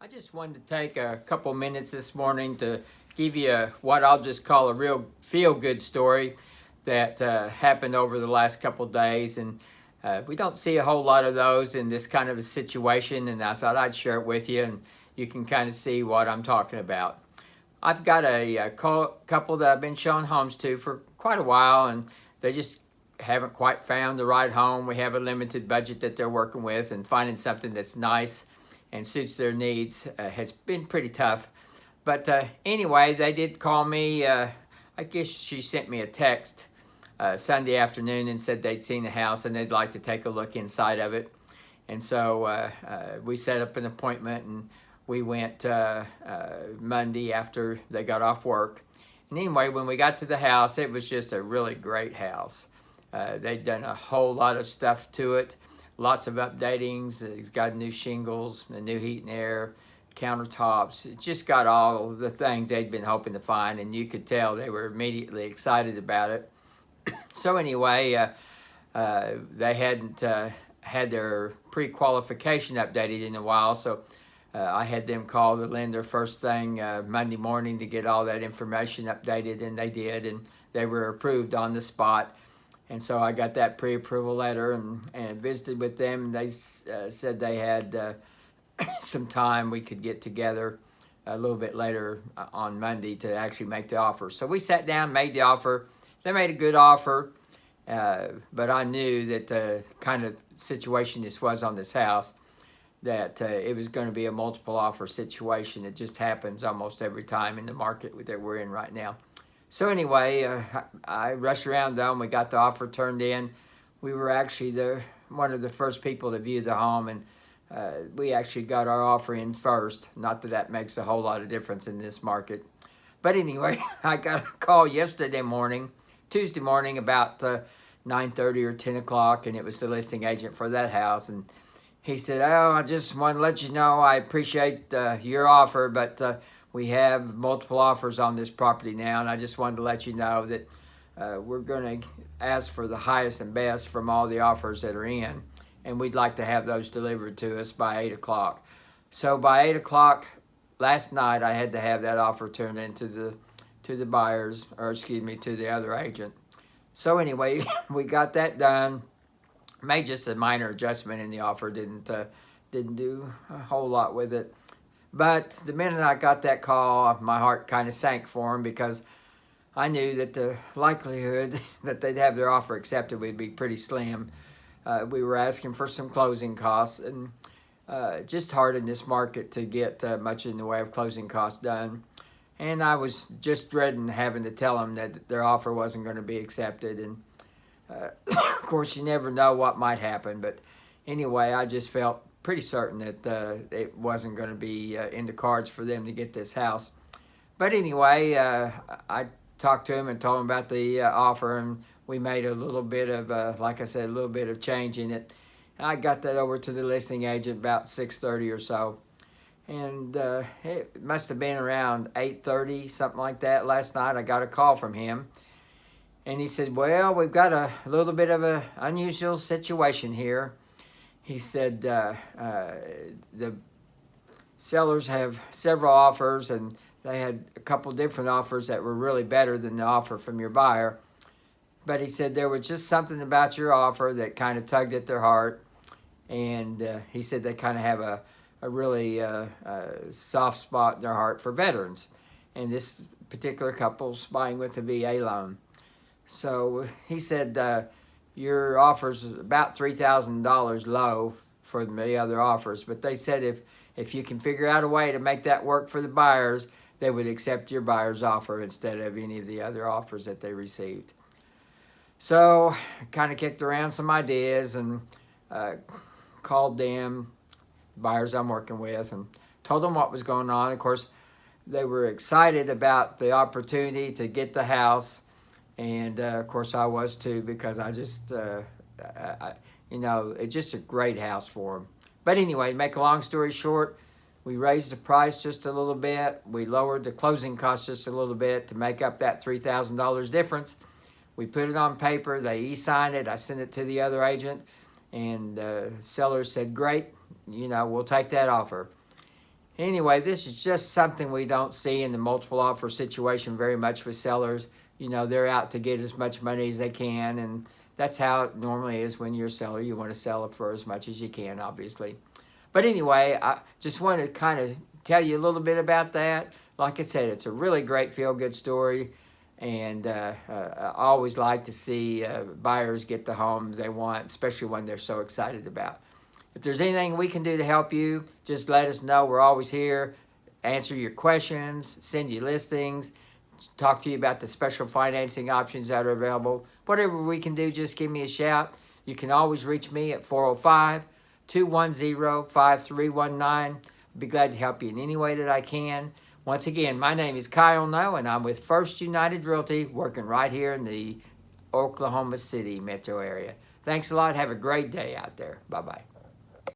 I just wanted to take a couple minutes this morning to give you what I'll just call a real feel-good story that happened over the last couple days. And we don't see a whole lot of those in this kind of a situation, and I thought I'd share it with you, and you can kind of see what I'm talking about. I've got a couple that I've been showing homes to for quite a while, and they just haven't quite found the right home. We have a limited budget that they're working with, and finding something that's nice and suits their needs has been pretty tough. But anyway, they did call me. I guess she sent me a text Sunday afternoon and said they'd seen the house and they'd like to take a look inside of it. And so we set up an appointment, and we went Monday after they got off work. And anyway, when we got to the house, it was just a really great house. They'd done a whole lot of stuff to it. Lots of updatings. It's got new shingles, a new heat and air, countertops. It's just got all the things they'd been hoping to find, and you could tell they were immediately excited about it. So anyway, they hadn't had their pre-qualification updated in a while, so I had them call the lender first thing Monday morning to get all that information updated, and they did, and they were approved on the spot. And so I got that pre-approval letter and visited with them. They said they had some time we could get together a little bit later on Monday to actually make the offer. So we sat down, made the offer. They made a good offer, but I knew that the kind of situation this was on this house, that it was going to be a multiple offer situation. It just happens almost every time in the market that we're in right now. So anyway, I rushed around though, and we got the offer turned in. We were actually one of the first people to view the home, and we actually got our offer in first. Not that that makes a whole lot of difference in this market. But anyway, I got a call Tuesday morning about 9:30 or 10 o'clock, and it was the listing agent for that house. And he said, "Oh, I just want to let you know I appreciate your offer, but we have multiple offers on this property now, and I just wanted to let you know that we're going to ask for the highest and best from all the offers that are in, and we'd like to have those delivered to us by 8 o'clock. So by 8 o'clock last night, I had to have that offer turned into the buyers, or excuse me, to the other agent. So anyway, we got that done. Made just a minor adjustment in the offer. Didn't do a whole lot with it. But the minute I got that call, my heart kind of sank for them, because I knew that the likelihood that they'd have their offer accepted would be pretty slim. We were asking for some closing costs, and just hard in this market to get much in the way of closing costs done. And I was just dreading having to tell them that their offer wasn't going to be accepted. And of course, you never know what might happen. But anyway, I just felt pretty certain that it wasn't going to be in the cards for them to get this house. But anyway, I talked to him and told him about the offer, and we made a little bit of, like I said, a little bit of change in it. I got that over to the listing agent about 6:30 or so. And it must have been around 8:30, something like that, last night. I got a call from him. And he said, "Well, we've got a little bit of an unusual situation here." He said the sellers have several offers, and they had a couple different offers that were really better than the offer from your buyer. But he said there was just something about your offer that kind of tugged at their heart. And he said they kind of have a really soft spot in their heart for veterans. And this particular couple's buying with a VA loan. So he said, your offer's about $3,000 low for the other offers. But they said if you can figure out a way to make that work for the buyers, they would accept your buyer's offer instead of any of the other offers that they received. So I kind of kicked around some ideas and called them, buyers I'm working with, and told them what was going on. Of course, they were excited about the opportunity to get the house. And of course I was too, because I just, it's just a great house for them. But anyway, to make a long story short, we raised the price just a little bit. We lowered the closing costs just a little bit to make up that $3,000 difference. We put it on paper. They e-signed it. I sent it to the other agent, and the seller said, "Great, we'll take that offer." Anyway, this is just something we don't see in the multiple offer situation very much with sellers. You know, they're out to get as much money as they can, and that's how it normally is when you're a seller. You want to sell it for as much as you can, obviously. But anyway, I just want to kind of tell you a little bit about that. Like I said, it's a really great feel-good story, and I always like to see buyers get the home they want, especially when they're so excited about. If there's anything we can do to help you, just let us know. We're always here. Answer your questions, send you listings, talk to you about the special financing options that are available. Whatever we can do, just give me a shout. You can always reach me at 405-210-5319. I'll be glad to help you in any way that I can. Once again, my name is Kyle Noe, and I'm with First United Realty, working right here in the Oklahoma City metro area. Thanks a lot. Have a great day out there. Bye-bye.